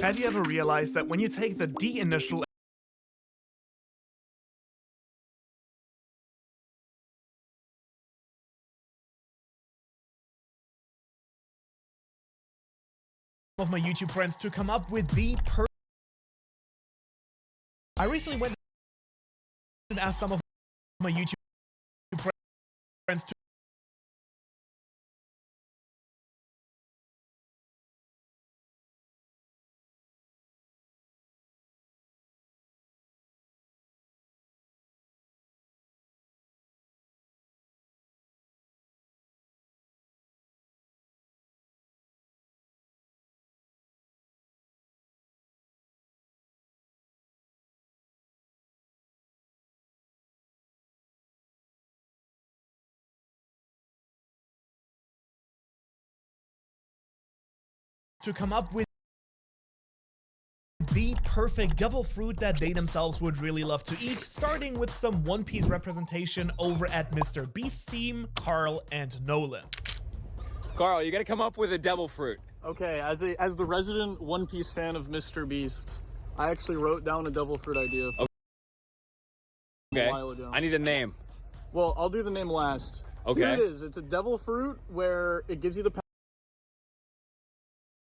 Have you ever realized that when you take the D initial of my YouTube friends to come up with the I recently went and asked some of my YouTube friends to come up with the perfect devil fruit that they themselves would really love to eat, starting with some One Piece representation over at Mr. Beast's team, Carl and Nolan. Carl, you gotta come up with a devil fruit. Okay, as the resident One Piece fan of Mr. Beast, I actually wrote down a devil fruit idea from a while ago. I need a name. Well, I'll do the name last. Okay. Here it is. It's a devil fruit where it gives you the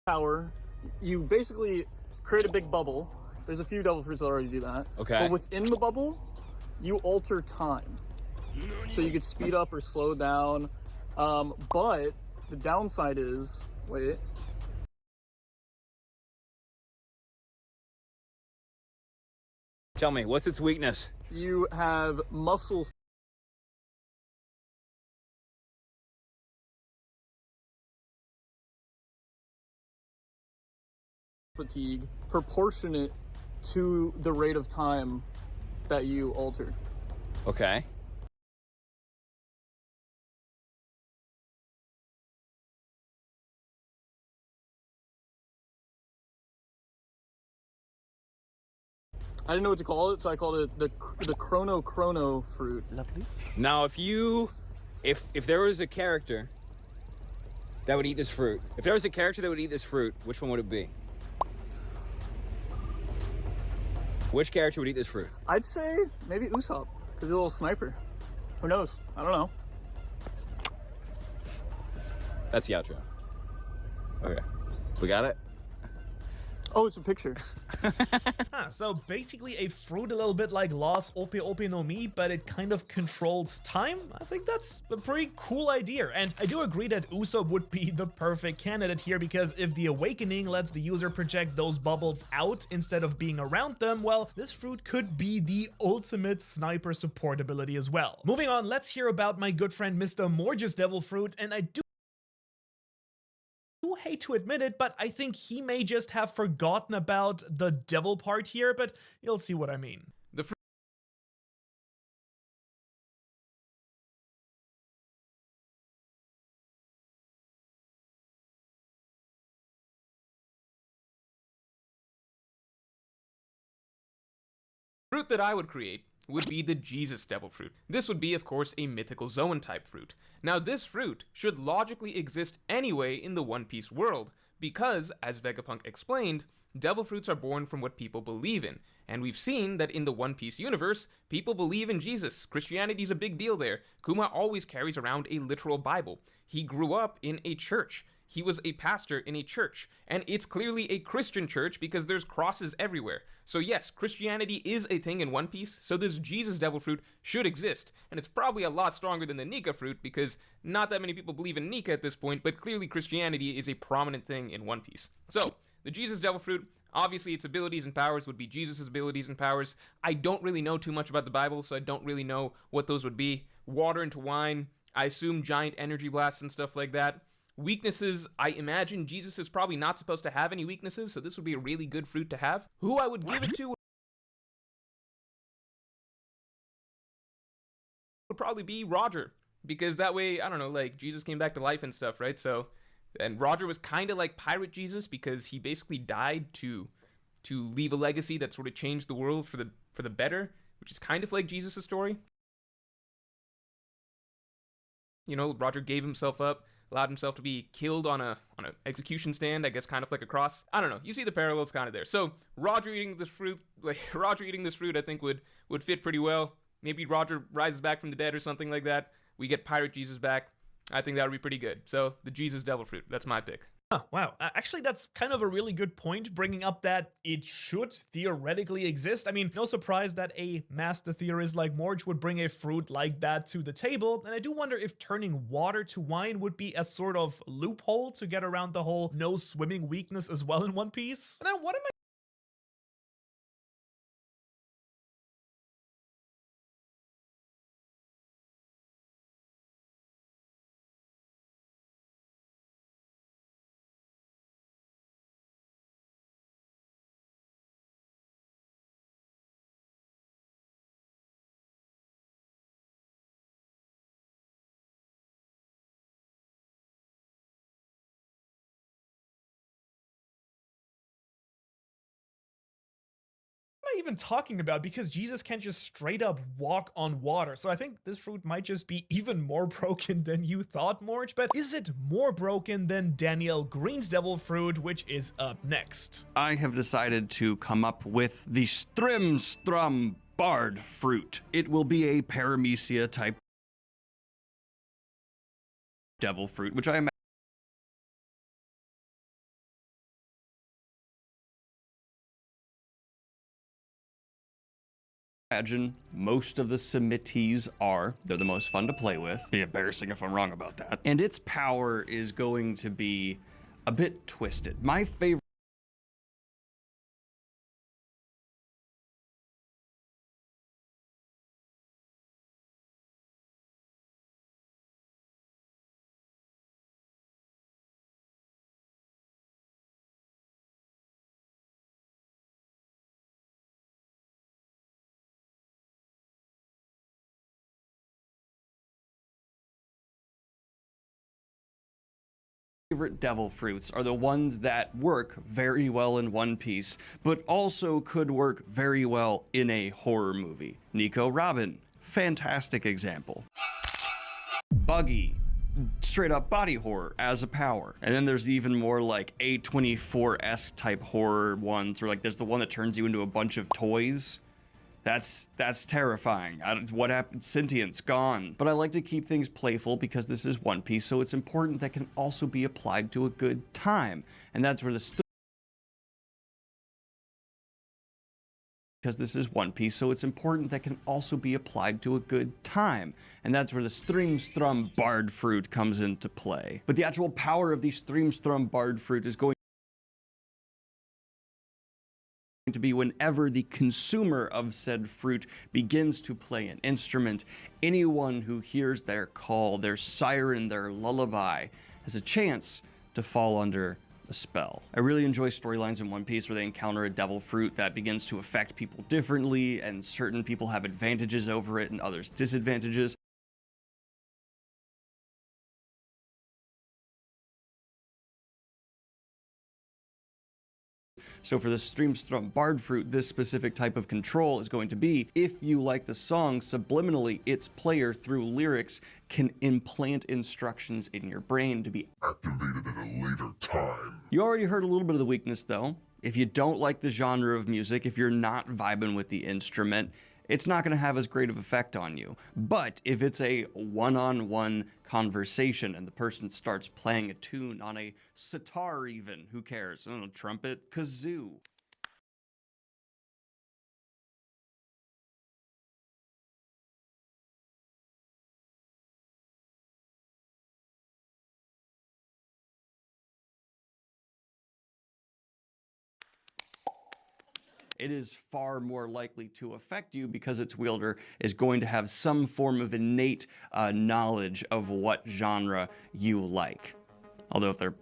power. You basically create a big bubble. There's a few devil fruits that already do that. Okay. But within the bubble, you alter time. So you could speed up or slow down. But the downside is, wait. Tell me, what's its weakness? You have muscle fatigue proportionate to the rate of time that you altered. Okay. I didn't know what to call it, so I called it the chrono fruit. Lovely. Now, if there was a character that would eat this fruit, which one would it be? Which character would eat this fruit? I'd say maybe Usopp, because he's a little sniper. Who knows? I don't know. That's the outro. Okay. We got it? Oh, it's a picture. So basically a fruit a little bit like Lost Ope Ope no Mi, but it kind of controls time. I think that's a pretty cool idea, and I do agree that Usopp would be the perfect candidate here, because if the awakening lets the user project those bubbles out instead of being around them, well, this fruit could be the ultimate sniper support ability as well. Moving on, let's hear about my good friend Mr. Morge's devil fruit, and I do hate to admit it, but I think he may just have forgotten about the devil part here, but you'll see what I mean. The fruit that I would create would be the Jesus devil fruit. This would be, of course, a mythical Zoan type fruit. Now, this fruit should logically exist anyway in the One Piece world, because, as Vegapunk explained, devil fruits are born from what people believe in. And we've seen that in the One Piece universe, people believe in Jesus. Christianity's a big deal there. Kuma always carries around a literal Bible. He grew up in a church. He was a pastor in a church, and it's clearly a Christian church because there's crosses everywhere. So yes, Christianity is a thing in One Piece, so this Jesus devil fruit should exist, and it's probably a lot stronger than the Nika fruit because not that many people believe in Nika at this point, but clearly Christianity is a prominent thing in One Piece. So, the Jesus devil fruit, obviously its abilities and powers would be Jesus' abilities and powers. I don't really know too much about the Bible, so I don't really know what those would be. Water into wine, I assume giant energy blasts and stuff like that. Weaknesses, I imagine Jesus is probably not supposed to have any weaknesses, so this would be a really good fruit to have. Who I would give it to would probably be Roger, because that way, I don't know, like, Jesus came back to life and stuff, right? So, and Roger was kind of like Pirate Jesus, because he basically died to leave a legacy that sort of changed the world for the better, which is kind of like Jesus' story. You know, Roger gave himself up, allowed himself to be killed on a execution stand, I guess kind of like a cross. I don't know. You see the parallels kind of there. So Roger eating this fruit, I think would fit pretty well. Maybe Roger rises back from the dead or something like that. We get Pirate Jesus back. I think that would be pretty good. So the Jesus Devil Fruit, that's my pick. Oh, wow. Actually, that's kind of a really good point, bringing up that it should theoretically exist. I mean, no surprise that a master theorist like Morge would bring a fruit like that to the table, and I do wonder if turning water to wine would be a sort of loophole to get around the whole no swimming weakness as well in One Piece. Now, what am I even talking about? Because Jesus can't just straight up walk on water. So I think this fruit might just be even more broken than you thought, Morge. But is it more broken than Daniel Green's devil fruit, which is up next? I have decided to come up with the Strimstrum Bard fruit. It will be a Paramecia type devil fruit, which I imagine most of the submittees are. They're the most fun to play with. Be embarrassing if I'm wrong about that. And its power is going to be a bit twisted. My favorite devil fruits are the ones that work very well in One Piece, but also could work very well in a horror movie. Nico Robin, fantastic example. Buggy, straight up body horror as a power. And then there's even more like A24-esque type horror ones, or like there's the one that turns you into a bunch of toys. That's terrifying. What happened? Sentience, gone. But I like to keep things playful because this is One Piece, so it's important that can also be applied to a good time. And that's where the because this is One Piece, so it's important that can also be applied to a good time. And that's where the Strimstrum Bard fruit comes into play. But the actual power of the Strimstrum Bard fruit is going to be whenever the consumer of said fruit begins to play an instrument, anyone who hears their call, their siren, their lullaby, has a chance to fall under a spell. I really enjoy storylines in One Piece where they encounter a devil fruit that begins to affect people differently, and certain people have advantages over it and others disadvantages. So for the Strimstrum Bard fruit, this specific type of control is going to be, if you like the song, subliminally, its player through lyrics can implant instructions in your brain to be activated at a later time. You already heard a little bit of the weakness though. If you don't like the genre of music, if you're not vibing with the instrument, it's not going to have as great of effect on you. But if it's a one-on-one conversation and the person starts playing a tune on a sitar even, who cares? I don't know, trumpet, kazoo. It is far more likely to affect you because its wielder is going to have some form of innate knowledge of what genre you like. Although if they're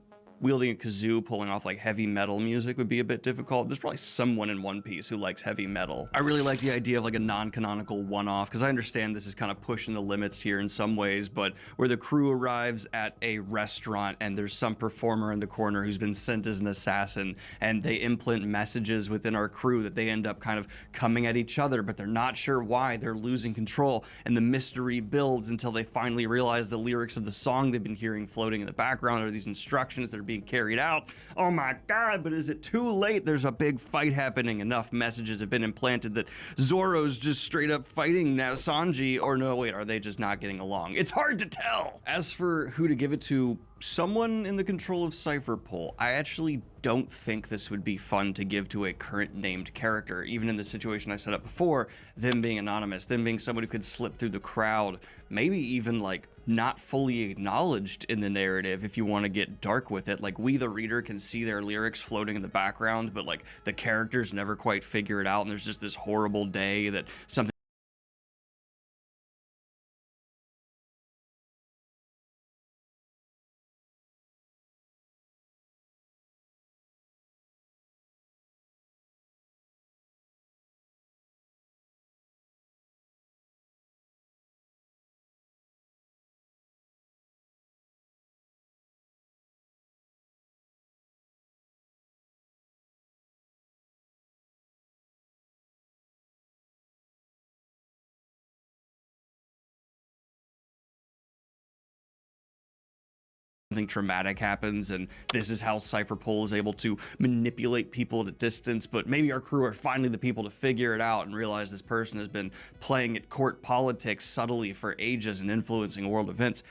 wielding a kazoo, pulling off like heavy metal music would be a bit difficult. There's probably someone in One Piece who likes heavy metal. I really like the idea of like a non-canonical one-off, because I understand this is kind of pushing the limits here in some ways, but where the crew arrives at a restaurant and there's some performer in the corner who's been sent as an assassin, and they implant messages within our crew that they end up kind of coming at each other, but they're not sure why, they're losing control, and the mystery builds until they finally realize the lyrics of the song they've been hearing floating in the background are these instructions that are being carried out. Oh my god, but is it too late? There's a big fight happening. Enough messages have been implanted that Zoro's just straight up fighting now Sanji, or no, wait, are they just not getting along? It's hard to tell. As for who to give it to, someone in the control of Cypher Pole. I actually don't think this would be fun to give to a current named character, even in the situation I set up before, them being anonymous, them being someone who could slip through the crowd, maybe even like not fully acknowledged in the narrative if you want to get dark with it. Like, we the reader can see their lyrics floating in the background, but like the characters never quite figure it out, and there's just this horrible day that something traumatic happens, and this is how Cypher Pole is able to manipulate people at a distance. But maybe our crew are finally the people to figure it out and realize this person has been playing at court politics subtly for ages and influencing world events.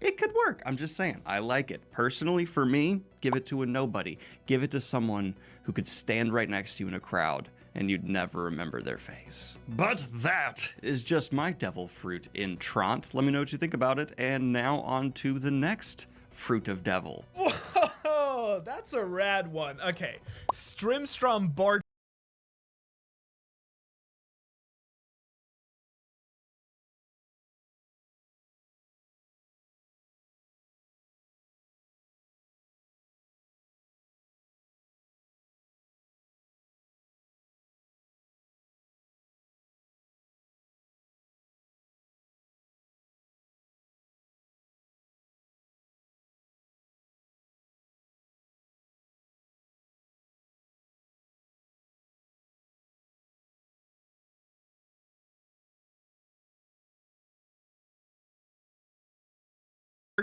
It could work. I'm just saying, I like it. Personally, for me, give it to a nobody. Give it to someone who could stand right next to you in a crowd and you'd never remember their face. But that is just my devil fruit in Trant. Let me know what you think about it. And now on to the next fruit of devil. Whoa, that's a rad one. Okay, Strimstrom Bart.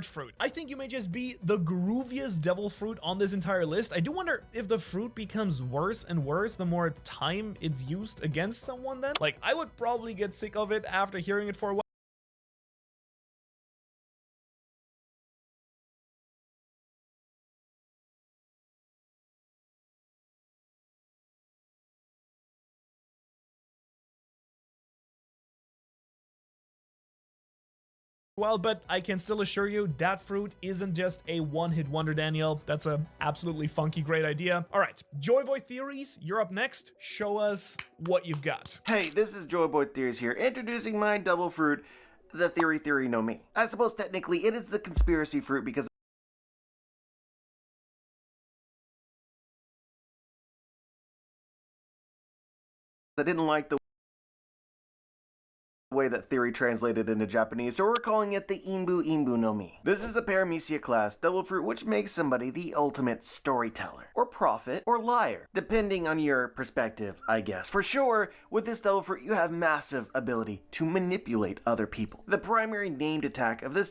Fruit. I think you may just be the grooviest devil fruit on this entire list. I do wonder if the fruit becomes worse and worse the more time it's used against someone then. Like, I would probably get sick of it after hearing it for a while. Well, but I can still assure you that fruit isn't just a one-hit wonder, Daniel. That's a absolutely funky great idea. All right, Joyboy Theories, you're up next. Show us what you've got. Hey, this is Joyboy Theories here, introducing my double fruit, the Theory No Me. I suppose technically it is the conspiracy fruit because I didn't like the way that theory translated into Japanese, so we're calling it the Inbu no Mi. This is a Paramecia class devil fruit which makes somebody the ultimate storyteller, or prophet, or liar, depending on your perspective, I guess. For sure, with this devil fruit you have massive ability to manipulate other people. The primary named attack of this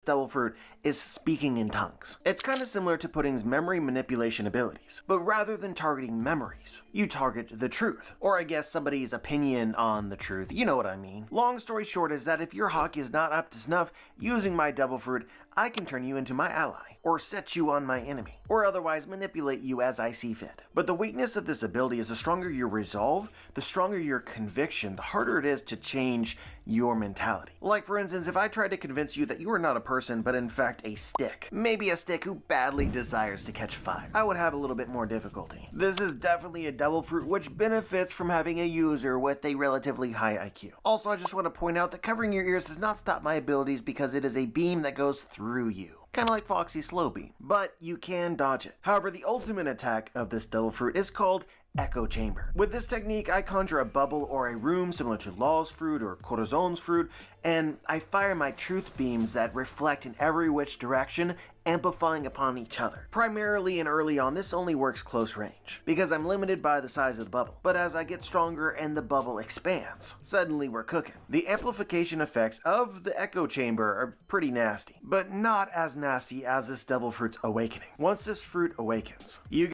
devil fruit is speaking in tongues. It's kind of similar to Pudding's memory manipulation abilities, but rather than targeting memories, you target the truth. Or I guess somebody's opinion on the truth, you know what I mean. Long story short is that if your hockey is not up to snuff, using my devil fruit, I can turn you into my ally, or set you on my enemy, or otherwise manipulate you as I see fit. But the weakness of this ability is the stronger your resolve, the stronger your conviction, the harder it is to change your mentality. Like for instance, if I tried to convince you that you are not a person, but in fact a stick, maybe a stick who badly desires to catch fire, I would have a little bit more difficulty. This is definitely a devil fruit which benefits from having a user with a relatively high IQ. Also, I just want to point out that covering your ears does not stop my abilities because it is a beam that goes through you. Kind of like Foxy's slow beam, but you can dodge it. However, the ultimate attack of this devil fruit is called Echo Chamber. With this technique, I conjure a bubble or a room similar to Law's fruit or Corazon's fruit, and I fire my truth beams that reflect in every which direction, amplifying upon each other. Primarily and early on, this only works close range, because I'm limited by the size of the bubble. But as I get stronger and the bubble expands, suddenly we're cooking. The amplification effects of the Echo Chamber are pretty nasty, but not as nasty as this devil fruit's awakening. Once this fruit awakens, you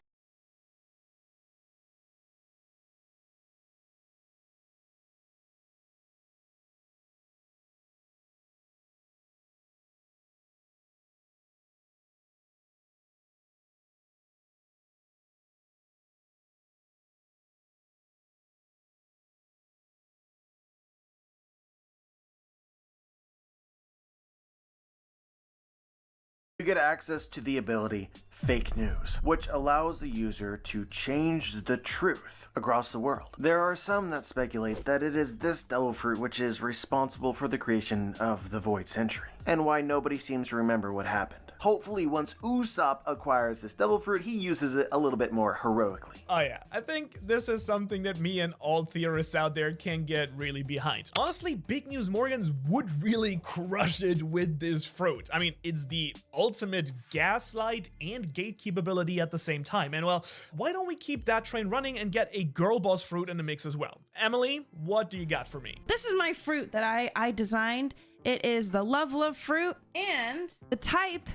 get access to the ability Fake News, which allows the user to change the truth across the world. There are some that speculate that it is this devil fruit which is responsible for the creation of the Void Century, and why nobody seems to remember what happened. Hopefully once Usopp acquires this devil fruit, he uses it a little bit more heroically. Oh yeah, I think this is something that me and all theorists out there can get really behind. Honestly, Big News Morgans would really crush it with this fruit. I mean, it's the ultimate gaslight and gatekeep ability at the same time. And well, why don't we keep that train running and get a girl boss fruit in the mix as well? Emily, what do you got for me? This is my fruit that I designed. It is the Love fruit, and the type,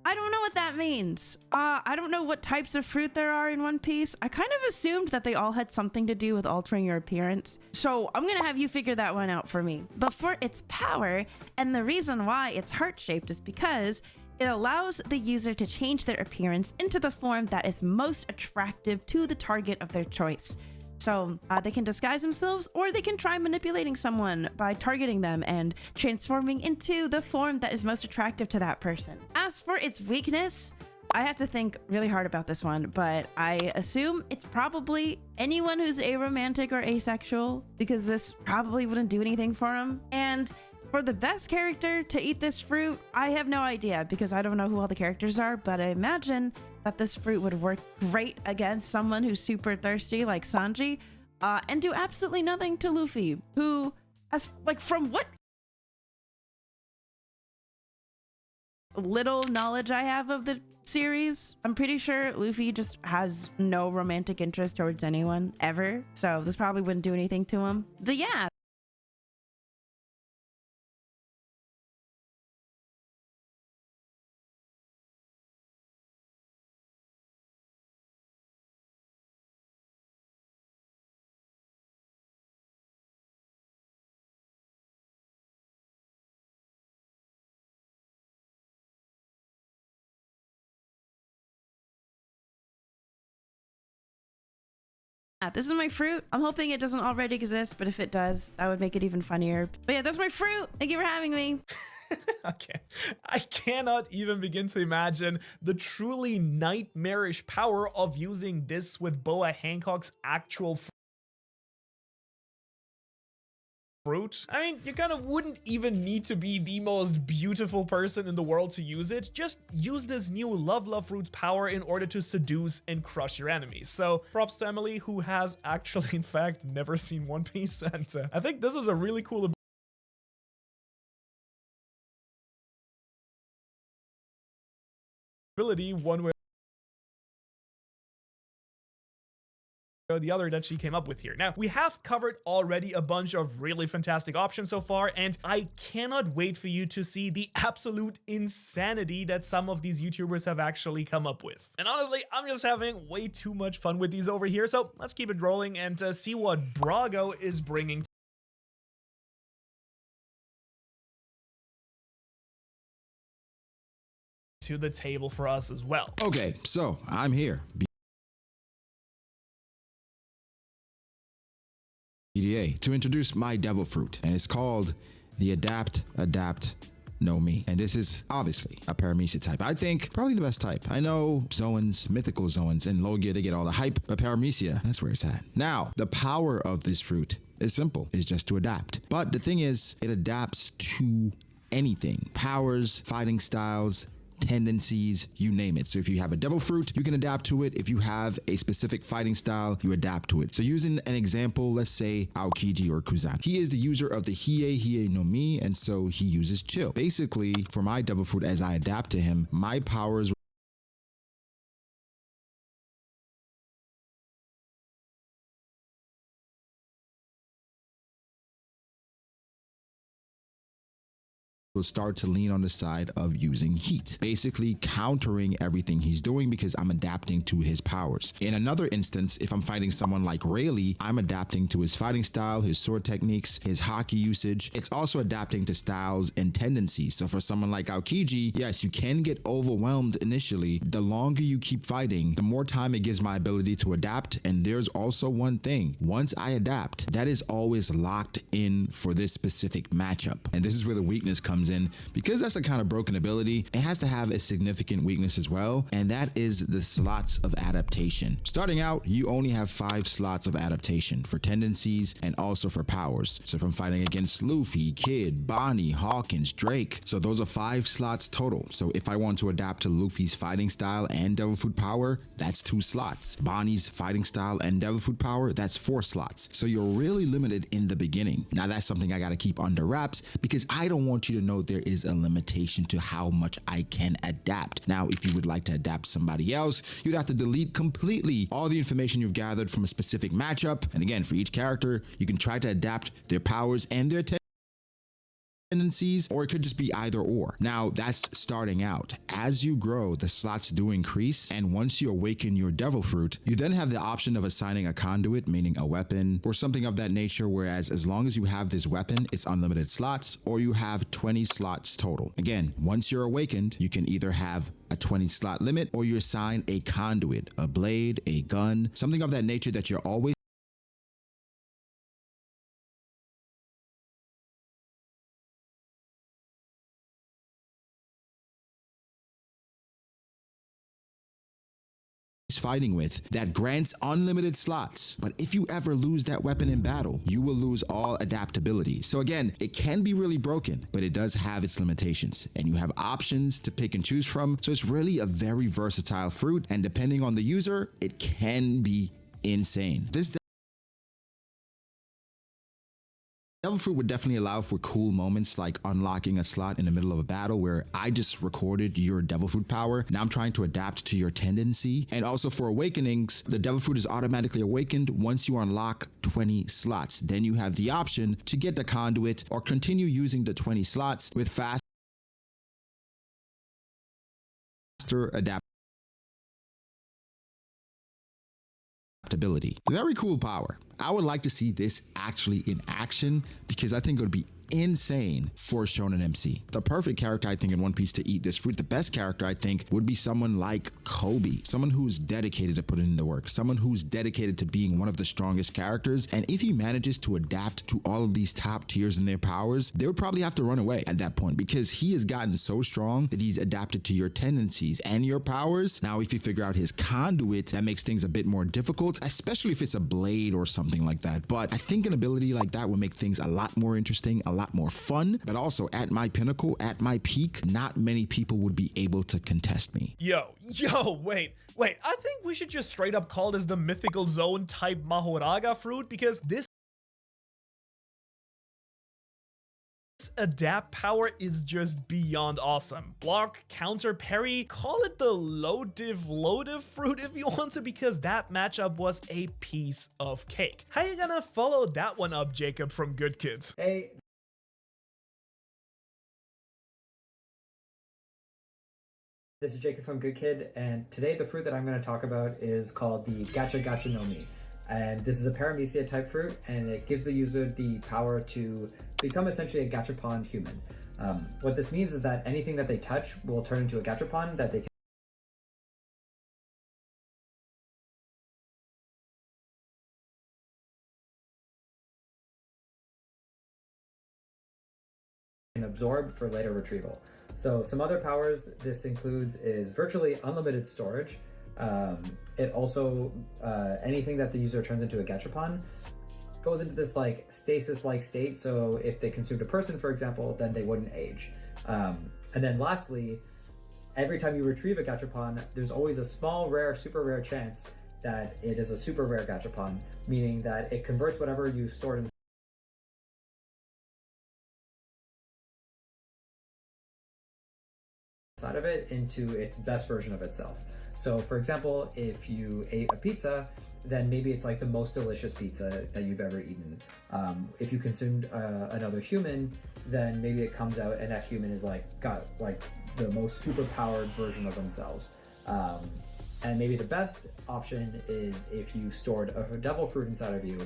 I don't know what that means. I don't know what types of fruit there are in One Piece. I kind of assumed that they all had something to do with altering your appearance. So I'm gonna have you figure that one out for me. But for its power, and the reason why it's heart-shaped is because it allows the user to change their appearance into the form that is most attractive to the target of their choice. So they can disguise themselves, or they can try manipulating someone by targeting them and transforming into the form that is most attractive to that person. As for its weakness, I have to think really hard about this one, but I assume it's probably anyone who's aromantic or asexual, because this probably wouldn't do anything for them. And for the best character to eat this fruit, I have no idea, because I don't know who all the characters are, but I imagine that this fruit would work great against someone who's super thirsty like Sanji, and do absolutely nothing to Luffy, who, as like from what little knowledge I have of the series, I'm pretty sure Luffy just has no romantic interest towards anyone ever, so this probably wouldn't do anything to him. But yeah. This is my fruit. I'm hoping it doesn't already exist, but if it does, that would make it even funnier. But yeah, that's my fruit. Thank you for having me. Okay, I cannot even begin to imagine the truly nightmarish power of using this with Boa Hancock's actual fruit. I mean, you kind of wouldn't even need to be the most beautiful person in the world to use it. Just use this new Love fruit's power in order to seduce and crush your enemies. So props to Emily, who has actually in fact never seen One Piece, and I think this is a really cool ability, one way the other that she came up with here. Now, we have covered already a bunch of really fantastic options so far, and I cannot wait for you to see the absolute insanity that some of these YouTubers have actually come up with. And honestly, I'm just having way too much fun with these over here, so let's keep it rolling and see what Brago is bringing to the table for us as well. Okay, so I'm here. BDA to introduce my devil fruit, and it's called the Adapt Know Me. And this is obviously a Paramecia type. I think probably the best type. I know Zoans, mythical Zoans, and Logia, they get all the hype, but Paramecia, that's where it's at. Now, the power of this fruit is simple. It's just to adapt. But the thing is, it adapts to anything. Powers, fighting styles, tendencies, you name it. So if you have a devil fruit, you can adapt to it. If you have a specific fighting style, you adapt to it. So using an example, let's say Aokiji or Kuzan. He is the user of the Hiei no Mi, and so he uses chill. Basically, for my devil fruit, as I adapt to him, my powers will start to lean on the side of using heat, basically countering everything he's doing because I'm adapting to his powers. In another instance, if I'm fighting someone like Rayleigh, I'm adapting to his fighting style, his sword techniques, his hockey usage. It's also adapting to styles and tendencies. So for someone like Aokiji, yes, you can get overwhelmed initially. The longer you keep fighting, the more time it gives my ability to adapt. And there's also one thing, once I adapt, that is always locked in for this specific matchup. And this is where the weakness comes in, because that's a kind of broken ability. It has to have a significant weakness as well, and that is the slots of adaptation. Starting out, you only have 5 slots of adaptation for tendencies and also for powers. So if I'm fighting against Luffy, Kid, Bonnie, Hawkins, Drake, so those are 5 slots total. So if I want to adapt to Luffy's fighting style and devil fruit power, that's 2 slots. Bonnie's fighting style and devil fruit power, that's 4 slots. So you're really limited in the beginning. Now that's something I got to keep under wraps because I don't want you to know there is a limitation to how much I can adapt. Now, if you would like to adapt somebody else, you'd have to delete completely all the information you've gathered from a specific matchup. And again, for each character, you can try to adapt their powers and their tendencies, or it could just be either or. Now that's starting out. As you grow, the slots do increase, and once you awaken your devil fruit, you then have the option of assigning a conduit, meaning a weapon or something of that nature, whereas as long as you have this weapon, it's unlimited slots, or you have 20 slots total. Again, once you're awakened, you can either have a 20 slot limit, or you assign a conduit, a blade, a gun, something of that nature that you're always fighting with that grants unlimited slots. But if you ever lose that weapon in battle, you will lose all adaptability. So again, it can be really broken, but it does have its limitations, and you have options to pick and choose from. So it's really a very versatile fruit, and depending on the user, it can be insane. This devil fruit would definitely allow for cool moments like unlocking a slot in the middle of a battle where I just recorded your devil fruit power. Now I'm trying to adapt to your tendency. And also for awakenings, the devil fruit is automatically awakened once you unlock 20 slots. Then you have the option to get the conduit or continue using the 20 slots with faster adaptability. Very cool power. I would like to see this actually in action because I think it would be insane for Shonen MC. The perfect character, I think, in One Piece to eat this fruit, the best character, I think, would be someone like Kobe, someone who's dedicated to putting in the work, someone who's dedicated to being one of the strongest characters. And if he manages to adapt to all of these top tiers and their powers, they would probably have to run away at that point because he has gotten so strong that he's adapted to your tendencies and your powers. Now, if you figure out his conduit, that makes things a bit more difficult, especially if it's a blade or something like that. But I think an ability like that would make things a lot more interesting, a lot more fun, but also at my pinnacle, at my peak, not many people would be able to contest me. Yo, wait. I think we should just straight up call this the mythical zone type Mahoraga fruit because this This adapt power is just beyond awesome. Block, counter, parry, call it the low div fruit if you want to, because that matchup was a piece of cake. How you gonna follow that one up, Jacob from Good Kids? Hey. This is Jacob from Good Kid, and today the fruit that I'm going to talk about is called the Gacha Gacha no Mi. And this is a paramecia type fruit, and it gives the user the power to become essentially a gachapon human. What this means is that anything that they touch will turn into a gachapon that they can absorb for later retrieval. So some other powers this includes is virtually unlimited storage. It also, anything that the user turns into a gachapon goes into this like stasis-like state, so if they consumed a person, for example, then they wouldn't age. And then lastly, every time you retrieve a gachapon, there's always a small, rare, super rare chance that it is a super rare gachapon, meaning that it converts whatever you stored inside of it into its best version of itself. So for example, if you ate a pizza, then maybe it's like the most delicious pizza that you've ever eaten. If you consumed another human, then maybe it comes out and that human is got the most super powered version of themselves. And maybe the best option is if you stored a devil fruit inside of you,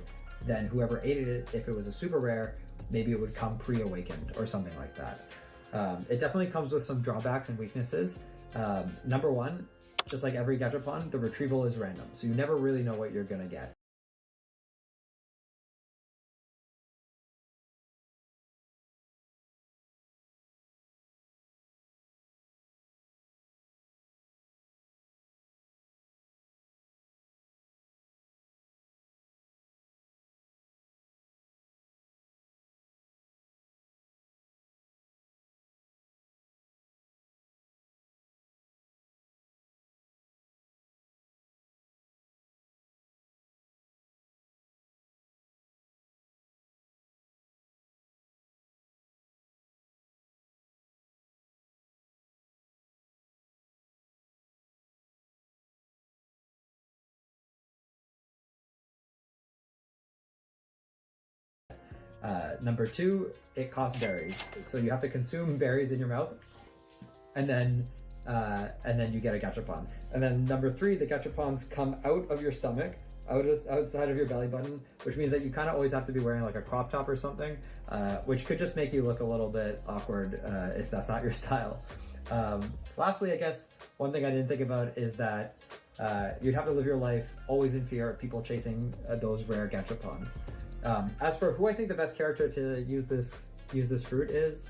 then whoever ate it, if it was a super rare, maybe it would come pre-awakened or something like that. It definitely comes with some drawbacks and weaknesses. Number one, just like every gachapon, the retrieval is random, so you never really know what you're gonna get. Number two, it costs berries. So you have to consume berries in your mouth, and then you get a gachapon. And then number three, the gachapons come out of your stomach, outside of your belly button, which means that you kind of always have to be wearing like a crop top or something, which could just make you look a little bit awkward if that's not your style. Lastly, I guess one thing I didn't think about is that you'd have to live your life always in fear of people chasing those rare gachapons. As for who I think the best character to use this fruit is,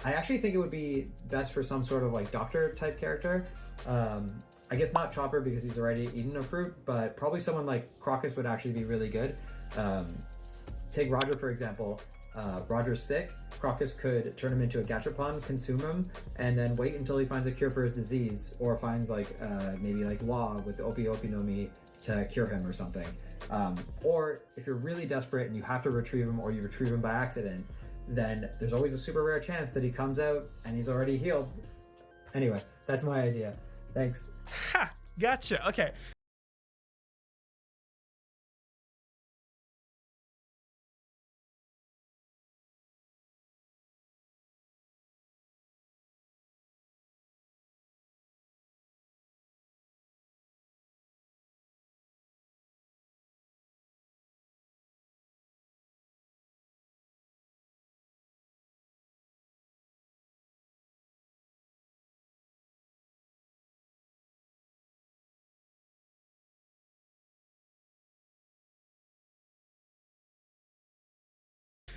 I actually think it would be best for some sort of like doctor type character. I guess not Chopper because he's already eaten a fruit, but probably someone like Crocus would actually be really good. Take Roger for example. Roger's sick. Crocus could turn him into a gachapon, consume him, and then wait until he finds a cure for his disease, or finds like maybe like Law with the Opi Opi no Mi to cure him or something. Or if you're really desperate and you have to retrieve him, or you retrieve him by accident, then there's always a super rare chance that he comes out and he's already healed. Anyway, that's my idea. Thanks. Ha! Gotcha. Okay.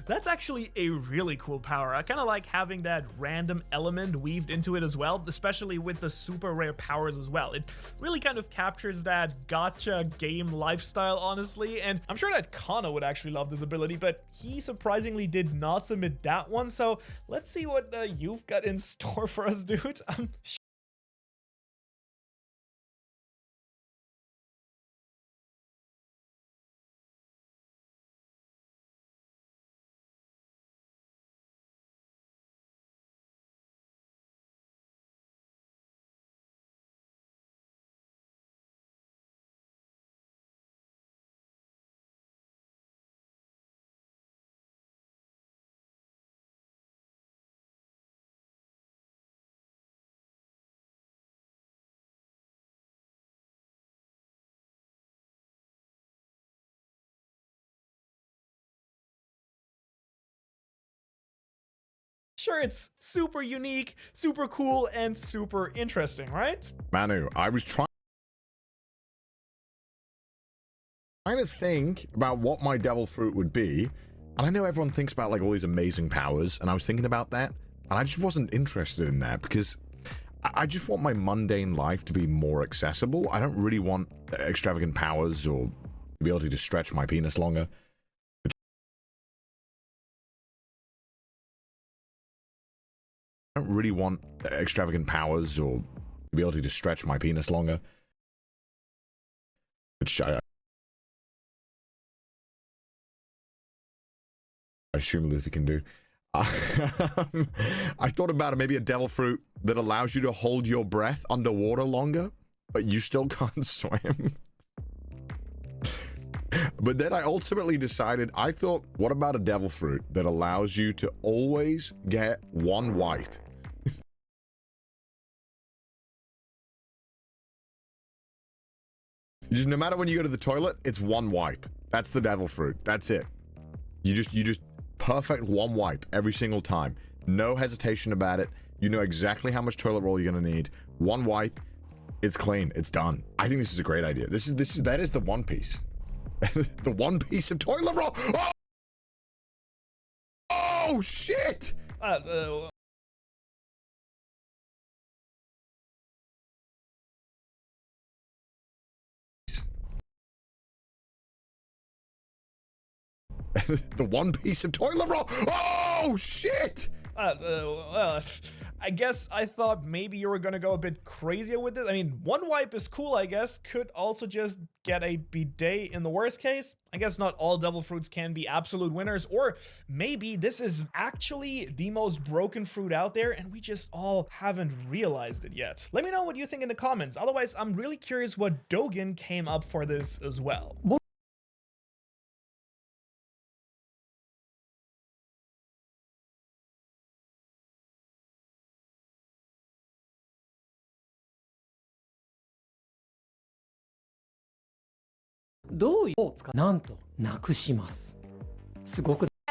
That's actually a really cool power. I kind of like having that random element weaved into it as well, especially with the super rare powers as well. It really kind of captures that gacha game lifestyle, honestly, and I'm sure that Kana would actually love this ability, but he surprisingly did not submit that one, so let's see what you've got in store for us, dude. Sure, it's super unique, super cool, and super interesting, right? Manu, I was trying to think about what my devil fruit would be, and I know everyone thinks about like all these amazing powers, and I was thinking about that, and I just wasn't interested in that because I just want my mundane life to be more accessible. I don't really want extravagant powers or the ability to stretch my penis longer. I don't really want extravagant powers or the ability to stretch my penis longer, which I assume Luffy can do. I thought about it, maybe a devil fruit that allows you to hold your breath underwater longer, but you still can't swim. But then I ultimately decided, I thought, what about a devil fruit that allows you to always get one wipe? Just, no matter when you go to the toilet, it's one wipe. That's the devil fruit. That's it. You just perfect one wipe every single time. No hesitation about it. You know exactly how much toilet roll you're gonna need. One wipe, it's clean. It's done. I think this is a great idea. That is the One Piece. The One Piece of toilet roll. Oh shit! The One Piece of toilet roll. Oh shit! I guess I thought maybe you were gonna go a bit crazier with this. I mean, one wipe is cool, I guess. Could also just get a bidet in the worst case. I guess not all devil fruits can be absolute winners, or maybe this is actually the most broken fruit out there and we just all haven't realized it yet. Let me know what you think in the comments. Otherwise, I'm really curious what Dogen came up for this as well. I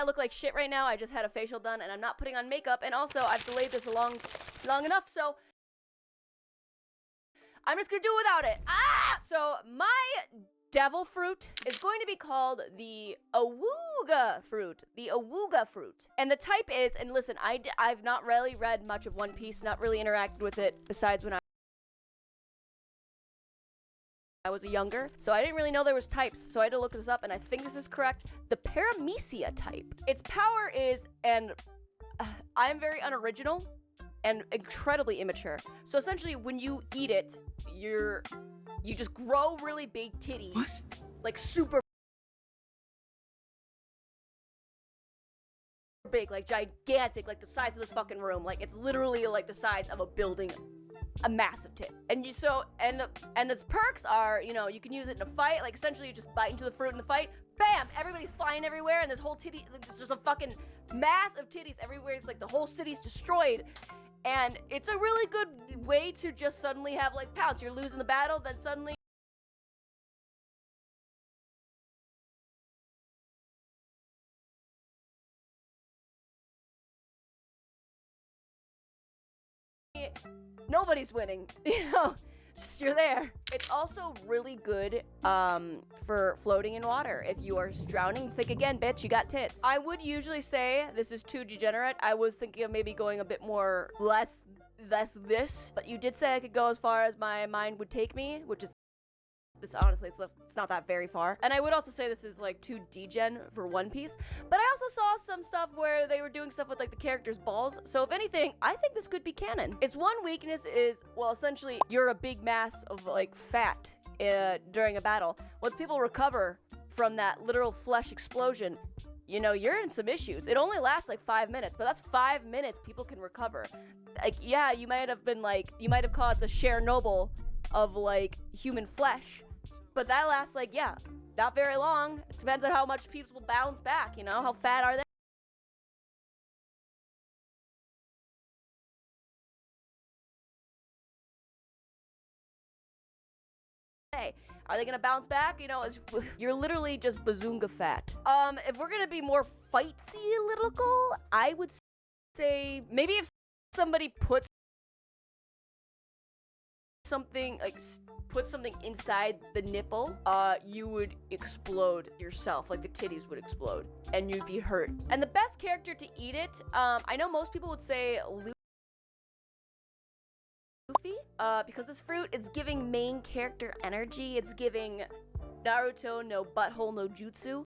look like shit right now. I just had a facial done and I'm not putting on makeup, and also I've delayed this long enough, so I'm just gonna do it without it. So my devil fruit is going to be called the Awooga fruit. The Awooga fruit. And the type is, and listen, I've not really read much of One Piece, not really interacted with it besides when I was younger, so I didn't really know there was types, so I had to look this up, and I think this is correct. The Paramecia type. Its power is, and I'm very unoriginal and incredibly immature. So essentially, when you eat it, you just grow really big titties. What? Like super big, like gigantic, like the size of this fucking room. Like it's literally like the size of a building. A massive tit. And and its perks are, you know, you can use it in a fight, like essentially you just bite into the fruit in the fight, bam, everybody's flying everywhere, and this whole titty, it's just a fucking mass of titties everywhere. It's like the whole city's destroyed, and it's a really good way to just suddenly have like pounce. You're losing the battle, then suddenly nobody's winning, you know, just you're there. It's also really good for floating in water. If you are drowning, think again, bitch, you got tits. I would usually say this is too degenerate. I was thinking of maybe going a bit more less this, but you did say I could go as far as my mind would take me, which is honestly, it's not that very far. And I would also say this is like too degen for One Piece, but I also saw some stuff where they were doing stuff with like the characters' balls. So if anything, I think this could be canon. Its one weakness is, well, essentially you're a big mass of like fat during a battle. When people recover from that literal flesh explosion, you know, you're in some issues. It only lasts like 5 minutes, but that's 5 minutes people can recover. Like, yeah, you might have caused a Chernobyl of like human flesh, but that lasts like, yeah, not very long. It depends on how much people will bounce back, you know, how fat are they? Are they gonna bounce back? You know, you're literally just bazoonga fat. If we're gonna be more fightsy-lytical, I would say maybe if somebody puts something like put something inside the nipple, you would explode yourself, like the titties would explode and you'd be hurt. And the best character to eat it, I know most people would say Luffy, because this fruit is giving main character energy. It's giving Naruto no butthole no jutsu.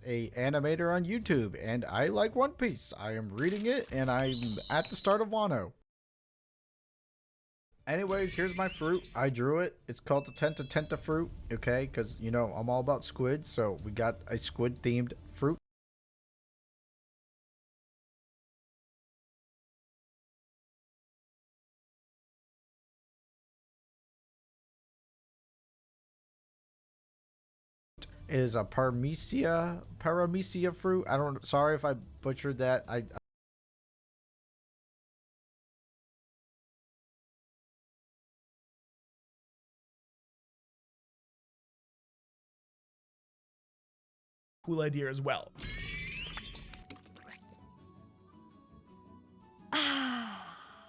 A animator on YouTube, and I like One Piece. I am reading it, and I'm at the start of Wano. Anyways, here's my fruit. I drew it. It's called the Tenta fruit, okay? Because, you know, I'm all about squid, so we got a squid-themed fruit. Is a paramecia fruit. Sorry if I butchered that. Cool idea as well.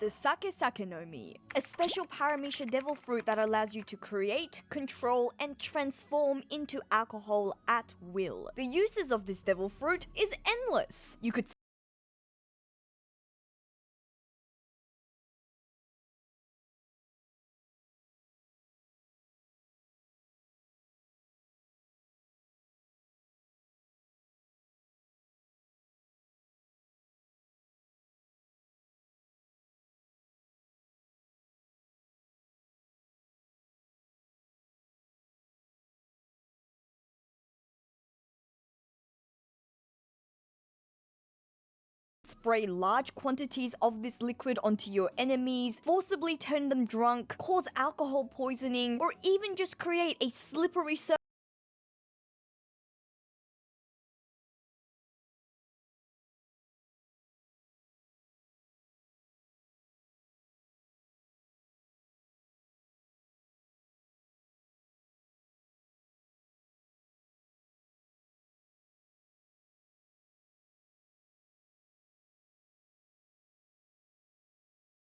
The Sake no Mi, a special paramecia devil fruit that allows you to create, control, and transform into alcohol at will. The uses of this devil fruit is endless. You could spray large quantities of this liquid onto your enemies, forcibly turn them drunk, cause alcohol poisoning, or even just create a slippery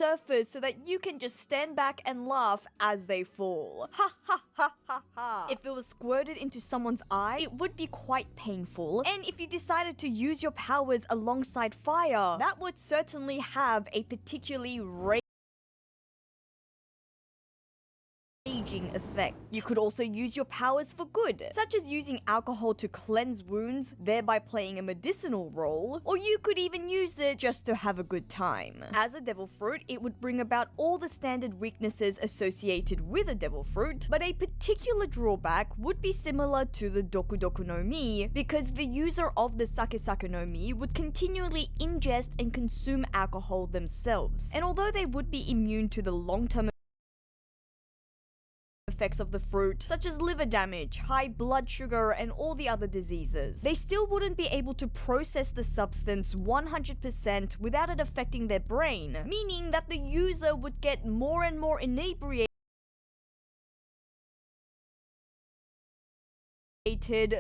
surface so that you can just stand back and laugh as they fall. Ha ha ha ha ha. If it was squirted into someone's eye, it would be quite painful. And if you decided to use your powers alongside fire, that would certainly have a particularly raging effect. You could also use your powers for good, such as using alcohol to cleanse wounds, thereby playing a medicinal role, or you could even use it just to have a good time. As a devil fruit, it would bring about all the standard weaknesses associated with a devil fruit, but a particular drawback would be similar to the Doku no Mi, because the user of the Sake no Mi would continually ingest and consume alcohol themselves. And although they would be immune to the long-term effects of the fruit, such as liver damage, high blood sugar, and all the other diseases, they still wouldn't be able to process the substance 100% without it affecting their brain, meaning that the user would get more and more inebriated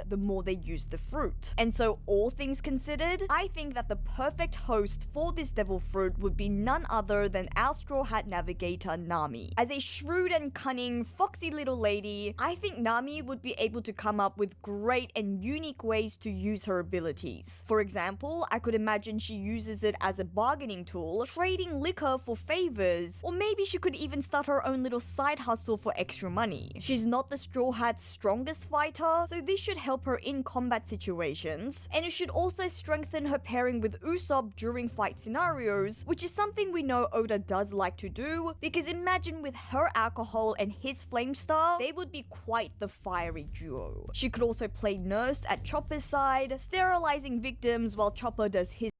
the more they use the fruit. And so, all things considered, I think that the perfect host for this devil fruit would be none other than our Straw Hat navigator Nami. As a shrewd and cunning, foxy little lady, I think Nami would be able to come up with great and unique ways to use her abilities. For example, I could imagine she uses it as a bargaining tool, trading liquor for favors, or maybe she could even start her own little side hustle for extra money. She's not the Straw Hat's strongest fighter, so so this should help her in combat situations, and it should also strengthen her pairing with Usopp during fight scenarios, which is something we know Oda does like to do, because imagine with her alcohol and his flame star, they would be quite the fiery duo. She could also play nurse at Chopper's side, sterilizing victims while Chopper does his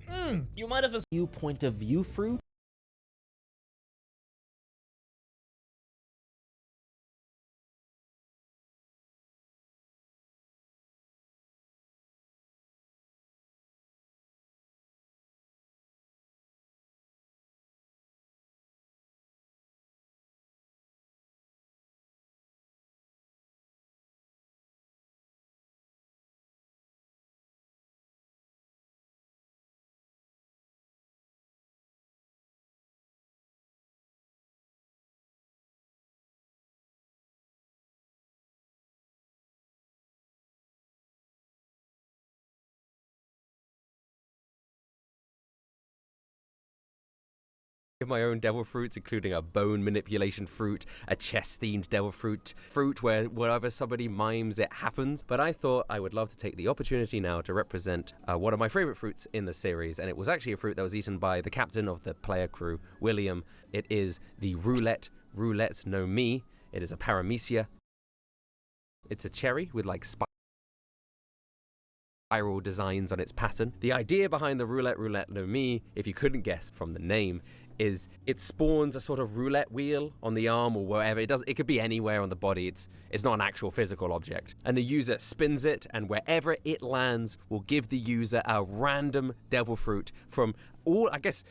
You might have a New point of view fruit. My own devil fruits, including a bone manipulation fruit, a chess-themed devil fruit where wherever somebody mimes it happens. But I thought I would love to take the opportunity now to represent one of my favorite fruits in the series, and it was actually a fruit that was eaten by the captain of the player crew, William. It is the roulette no mi. It is a paramecia. It's a cherry with like spiral designs on its pattern. The idea behind the roulette no mi, if you couldn't guess from the name, is it spawns a sort of roulette wheel on the arm or wherever. It could be anywhere on the body. It's not an actual physical object. And the user spins it, and wherever it lands will give the user a random devil fruit from all, I guess,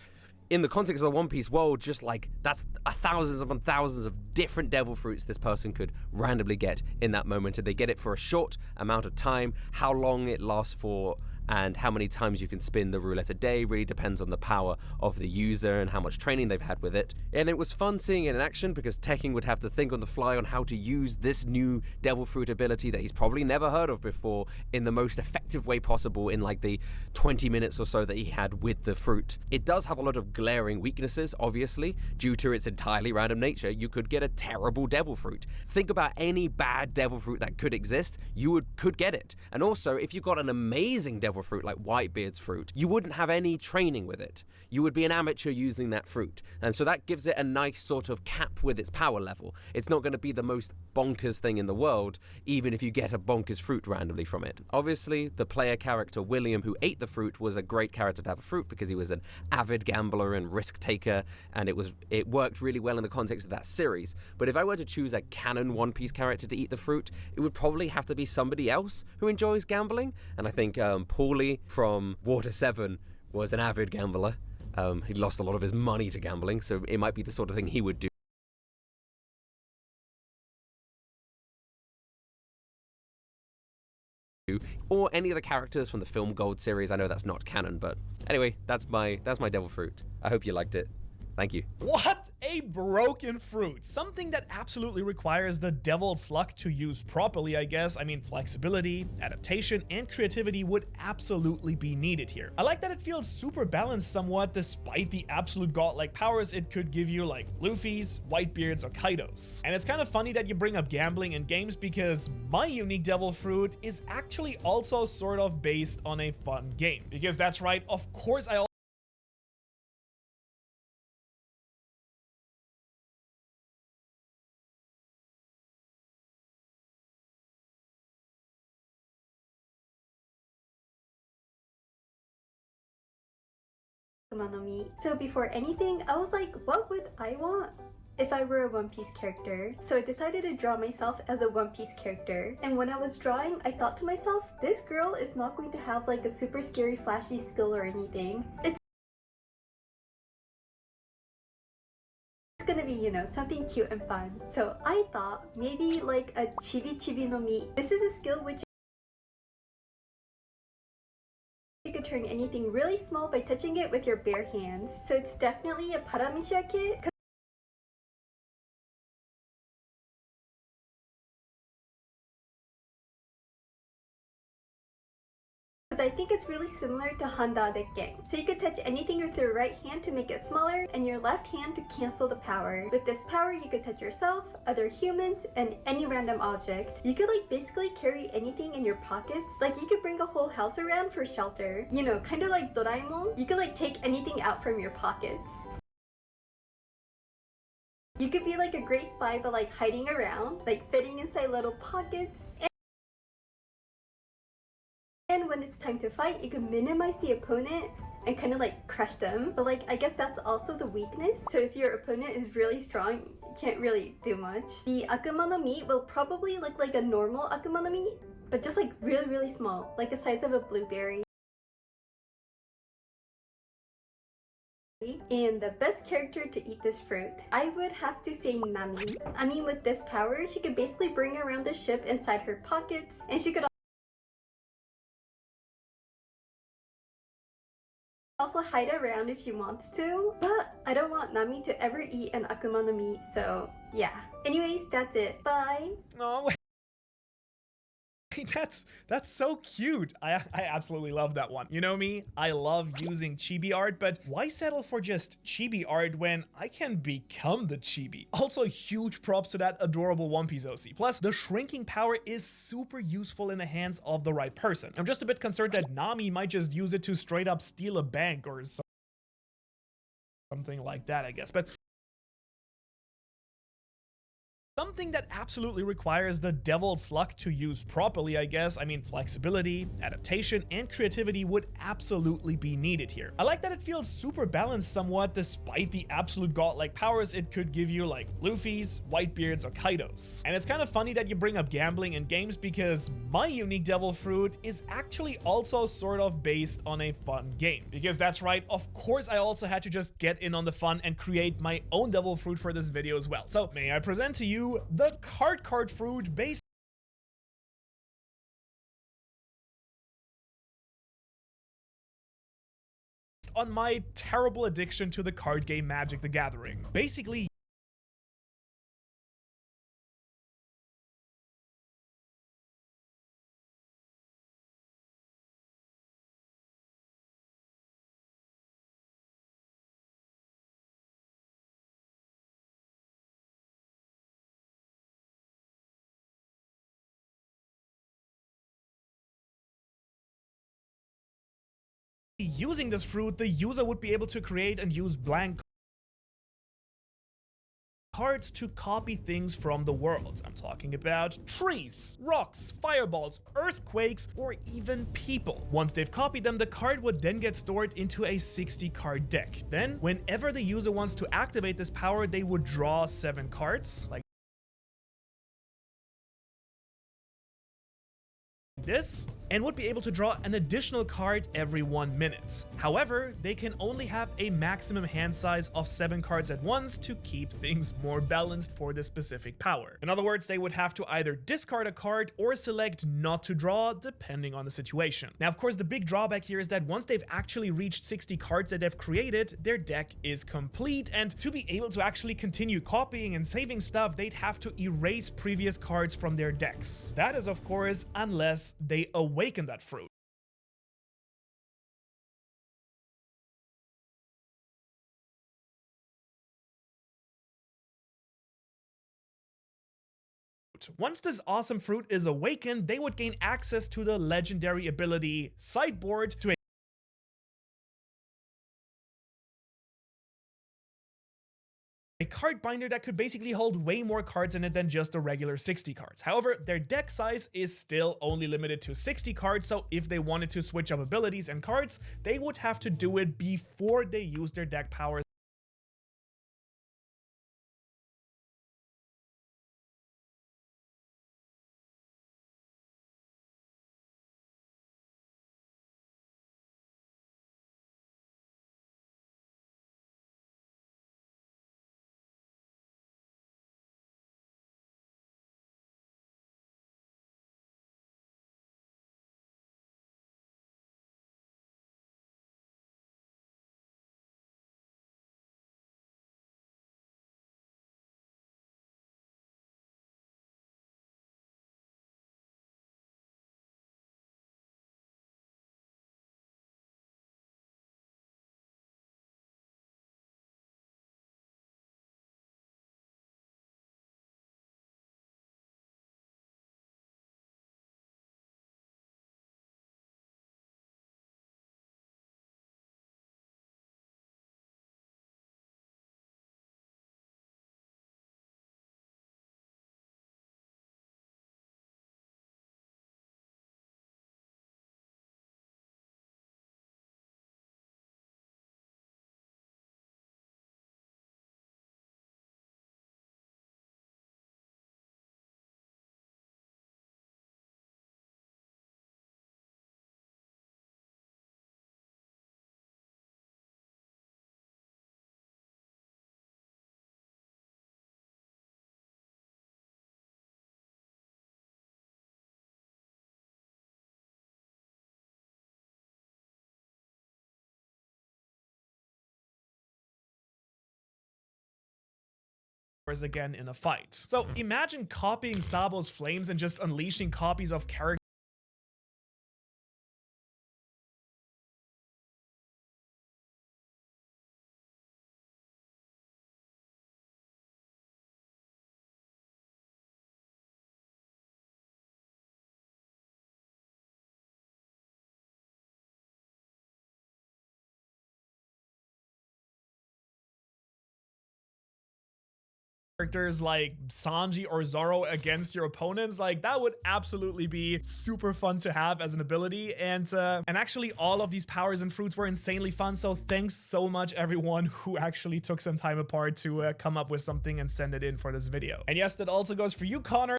in the context of the One Piece world, just like that's thousands upon thousands of different devil fruits this person could randomly get in that moment. And they get it for a short amount of time. How long it lasts for and how many times you can spin the roulette a day really depends on the power of the user and how much training they've had with it. And it was fun seeing it in action because Tekken would have to think on the fly on how to use this new devil fruit ability that he's probably never heard of before in the most effective way possible in like the 20 minutes or so that he had with the fruit. It does have a lot of glaring weaknesses, obviously, due to its entirely random nature. You could get a terrible devil fruit. Think about any bad devil fruit that could exist, you could get it. And also, if you got an amazing devil fruit like Whitebeard's fruit, you wouldn't have any training with it. You would be an amateur using that fruit. And so that gives it a nice sort of cap with its power level. It's not going to be the most bonkers thing in the world, even if you get a bonkers fruit randomly from it. Obviously, the player character William, who ate the fruit, was a great character to have a fruit because he was an avid gambler and risk taker, and it worked really well in the context of that series. But if I were to choose a canon One Piece character to eat the fruit, it would probably have to be somebody else who enjoys gambling. And I think Paulie from Water 7 was an avid gambler. He lost a lot of his money to gambling, so it might be the sort of thing he would do. Or any of the characters from the Film Gold series. I know that's not canon, but anyway, that's my devil fruit. I hope you liked it. Thank you. What a broken fruit. Something that absolutely requires the devil's luck to use properly, I guess. I mean, flexibility, adaptation, and creativity would absolutely be needed here. I like that it feels super balanced somewhat despite the absolute godlike powers it could give you, like Luffy's, Whitebeard's, or Kaido's. And it's kind of funny that you bring up gambling in games because my unique devil fruit is actually also sort of based on a fun game. Because that's right, of course I So before anything, I was like, what would I want if I were a One Piece character? So I decided to draw myself as a One Piece character. And when I was drawing, I thought to myself, this girl is not going to have like a super scary flashy skill or anything. It's gonna be, you know, something cute and fun. So I thought maybe like a chibi chibi no mi. This is a skill which you could turn anything really small by touching it with your bare hands. So it's definitely a Paramecia kit. because I think it's really similar to Handa Dekken. So you could touch anything with your right hand to make it smaller and your left hand to cancel the power. With this power, you could touch yourself, other humans, and any random object. You could like basically carry anything in your pockets. Like you could bring a whole house around for shelter. You know, kind of like Doraemon. You could like take anything out from your pockets. You could be like a great spy but like hiding around, like fitting inside little pockets. And when it's time to fight, you can minimize the opponent and kind of like crush them. But like, I guess that's also the weakness. So if your opponent is really strong, you can't really do much. The Akuma no Mi will probably look like a normal Akuma no Mi, but just like really small, like the size of a blueberry. And the best character to eat this fruit, I would have to say Nami. I mean, with this power, she could basically bring around the ship inside her pockets, and she could also hide around if she wants to. But I don't want Nami to ever eat an Akuma no Mi, so yeah. Anyways, that's it. Bye! Oh, that's so cute. I absolutely love that one. You know me, I love using chibi art, but why settle for just chibi art when I can become the chibi? Also, huge props to that adorable One Piece OC. Plus, the shrinking power is super useful in the hands of the right person. I'm just a bit concerned that Nami might just use it to straight up steal a bank or something like that, I guess. But something that absolutely requires the devil's luck to use properly, I guess. I mean, flexibility, adaptation, and creativity would absolutely be needed here. I like that it feels super balanced somewhat despite the absolute godlike powers it could give you, like Luffy's, Whitebeard's, or Kaido's. And it's kind of funny that you bring up gambling in games because my unique devil fruit is actually also sort of based on a fun game. Because that's right, of course I also had to just get in on the fun and create my own devil fruit for this video as well. So may I present to you the card fruit based on my terrible addiction to the card game Magic the Gathering. Basically, using this fruit, the user would be able to create and use blank cards to copy things from the world. I'm talking about trees, rocks, fireballs, earthquakes, or even people. Once they've copied them, the card would then get stored into a 60-card deck. Then, whenever the user wants to activate this power, they would draw 7 cards, like this, and would be able to draw an additional card every 1 minute. However, they can only have a maximum hand size of 7 cards at once to keep things more balanced for the specific power. In other words, they would have to either discard a card or select not to draw, depending on the situation. Now, of course, the big drawback here is that once they've actually reached 60 cards that they've created, their deck is complete, and to be able to actually continue copying and saving stuff, they'd have to erase previous cards from their decks. That is, of course, unless they awaken that fruit. Once this awesome fruit is awakened, they would gain access to the legendary ability Sideboard to a card binder that could basically hold way more cards in it than just the regular 60 cards. However, their deck size is still only limited to 60 cards, so if they wanted to switch up abilities and cards, they would have to do it before they use their deck powers. again in a fight. So imagine copying Sabo's flames and just unleashing copies of characters like Sanji or Zoro against your opponents. Like, that would absolutely be super fun to have as an ability. And actually all of these powers and fruits were insanely fun. So thanks so much everyone who actually took some time apart to come up with something and send it in for this video. And yes, that also goes for you, Connor.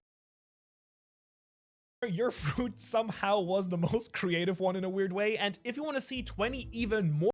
Your fruit somehow was the most creative one in a weird way. And if you want to see 20 even more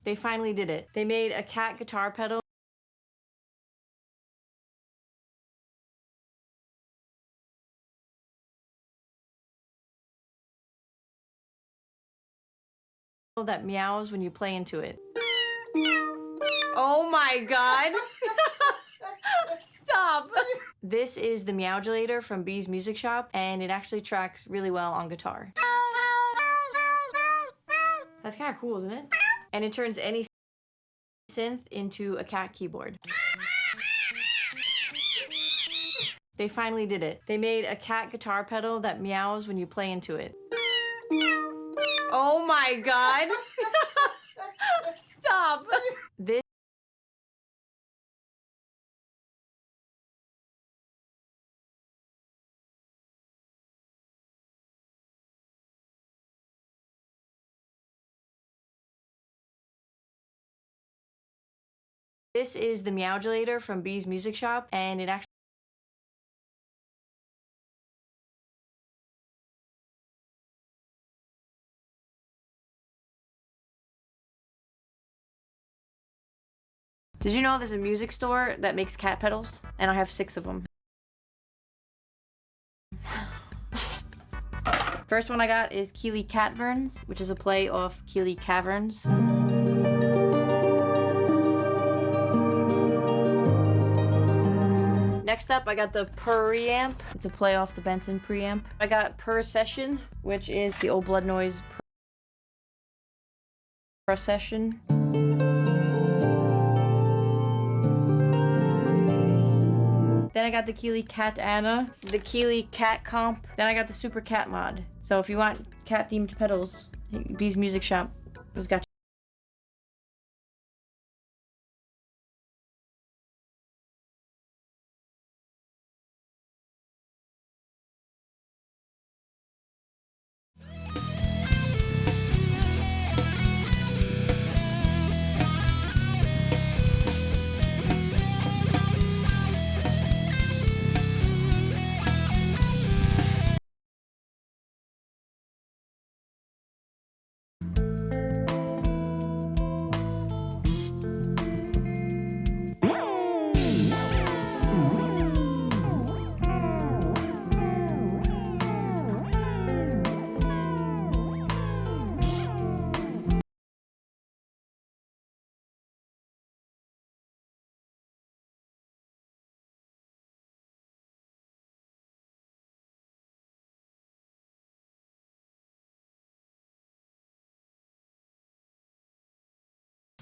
They finally did it. They made a cat guitar pedal that meows when you play into it. Oh my god! Stop! This is the Meowdulator from Bee's Music Shop, and it actually tracks really well on guitar. That's kind of cool, isn't it? And it turns any synth into a cat keyboard. They finally did it. They made a cat guitar pedal that meows when you play into it. Oh my god! Stop! This is the Meowdulator from Bee's Music Shop, and it actually Did you know there's a music store that makes cat pedals? And I have 6 of them. First one I got is Keeley Catverns, which is a play off Keeley Caverns. Next up, I got the Preamp. It's a play off the Benson preamp. I got Per Session, which is the Old Blood Noise Procession. Then I got the Keeley Cat Anna, the Keeley Cat Comp. Then I got the Super Cat Mod. So if you want cat-themed pedals, Bee's Music Shop has got you.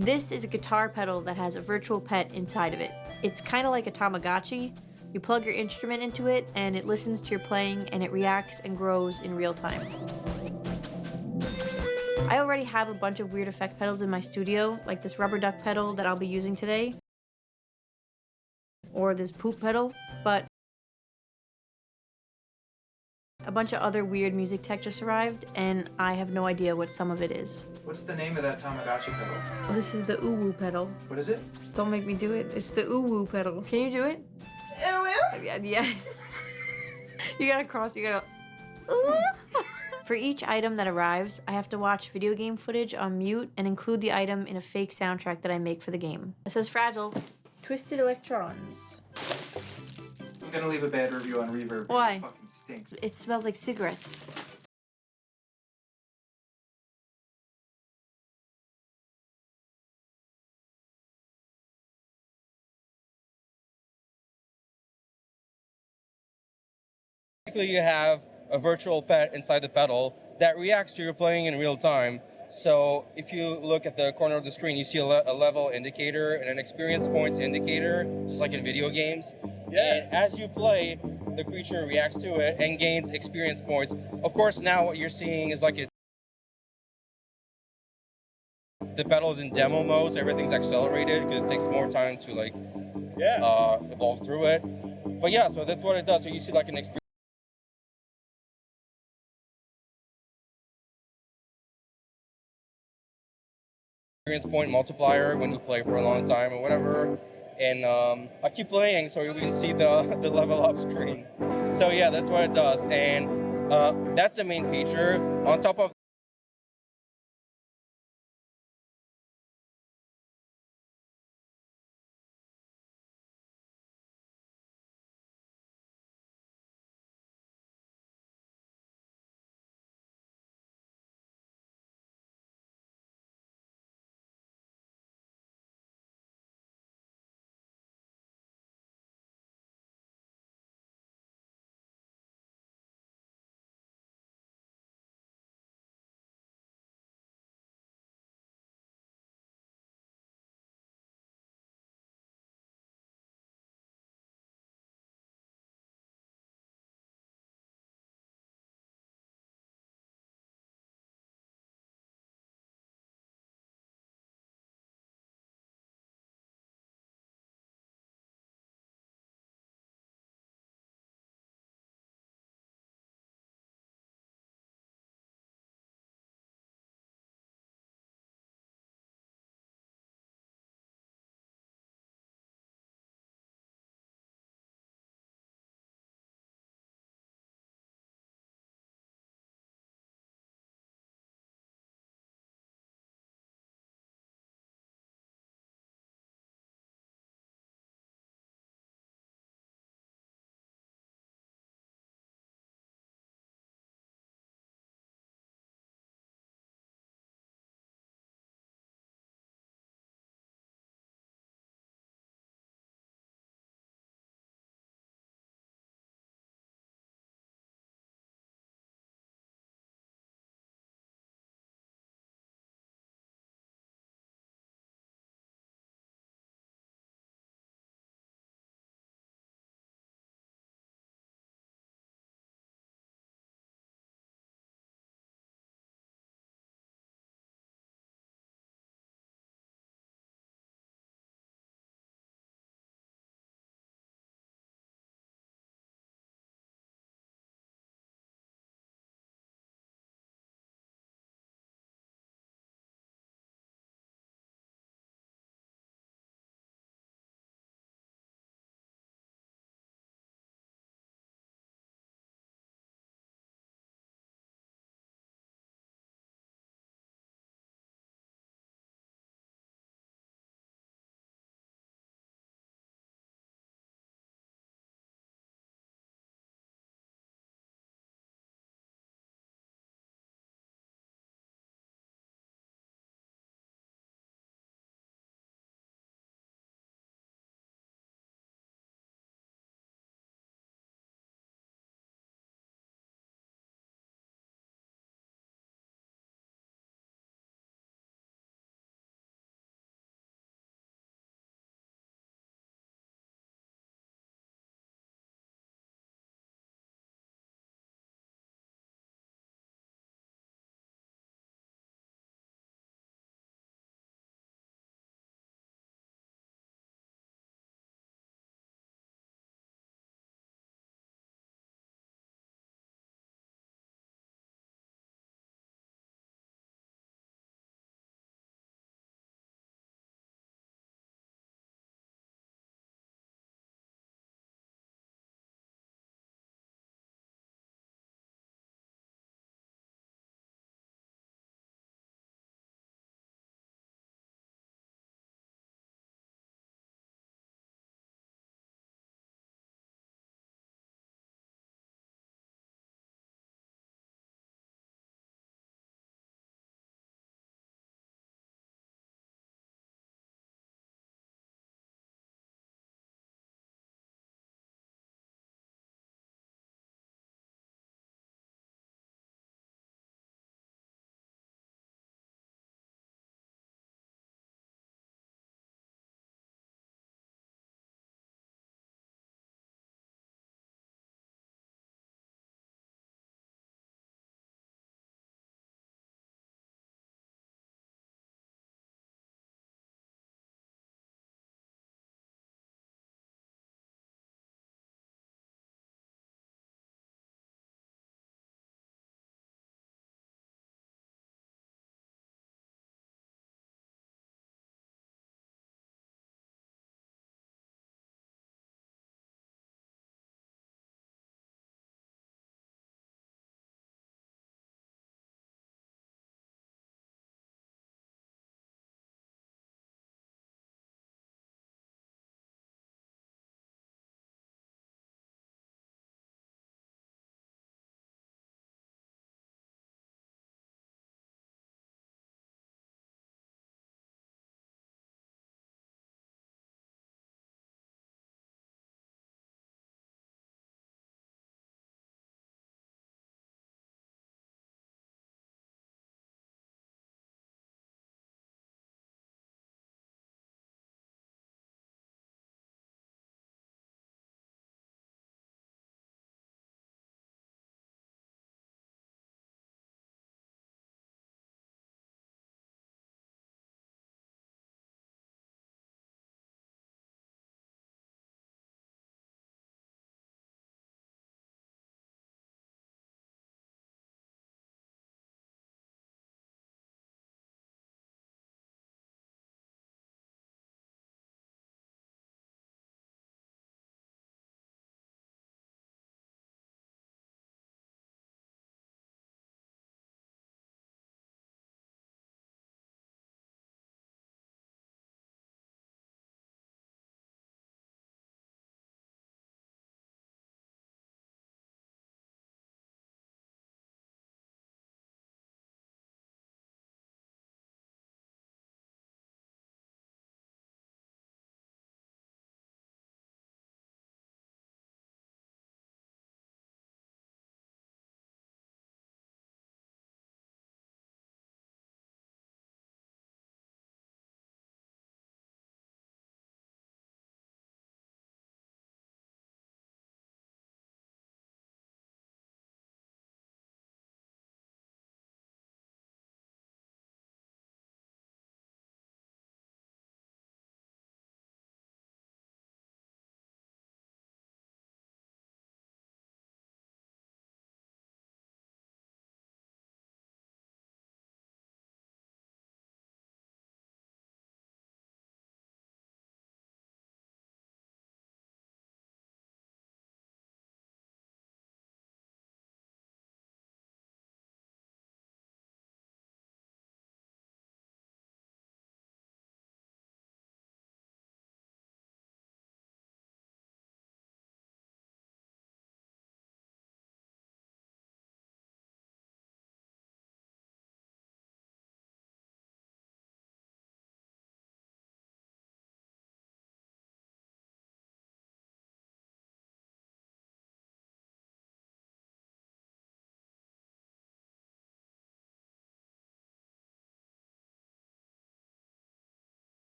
This is a guitar pedal that has a virtual pet inside of it. It's kind of like a Tamagotchi. You plug your instrument into it and it listens to your playing and it reacts and grows in real time. I already have a bunch of weird effect pedals in my studio, like this rubber duck pedal that I'll be using today, or this poop pedal, but a bunch of other weird music tech just arrived, and I have no idea what some of it is. What's the name of that Tamagotchi pedal? This is the uwu pedal. What is it? Don't make me do it. It's the uwu pedal. Can you do it? Yeah. You gotta cross, you gotta... For each item that arrives, I have to watch video game footage on mute and include the item in a fake soundtrack that I make for the game. It says Fragile. Twisted Electrons. I'm gonna leave a bad review on Reverb. Why? It fucking stinks. It smells like cigarettes. Basically, you have a virtual pet inside the pedal that reacts to your playing in real time. So if you look at the corner of the screen, you see a level indicator and an experience points indicator, just like in video games. Yeah. And as you play, the creature reacts to it and gains experience points. Of course, now what you're seeing is like the pedal is in demo mode, so everything's accelerated because it takes more time to like evolve through it. But yeah, so that's what it does. So you see like an experience point multiplier when you play for a long time or whatever. And I keep playing so you can see the level up screen. So yeah, that's what it does. And that's the main feature. On top of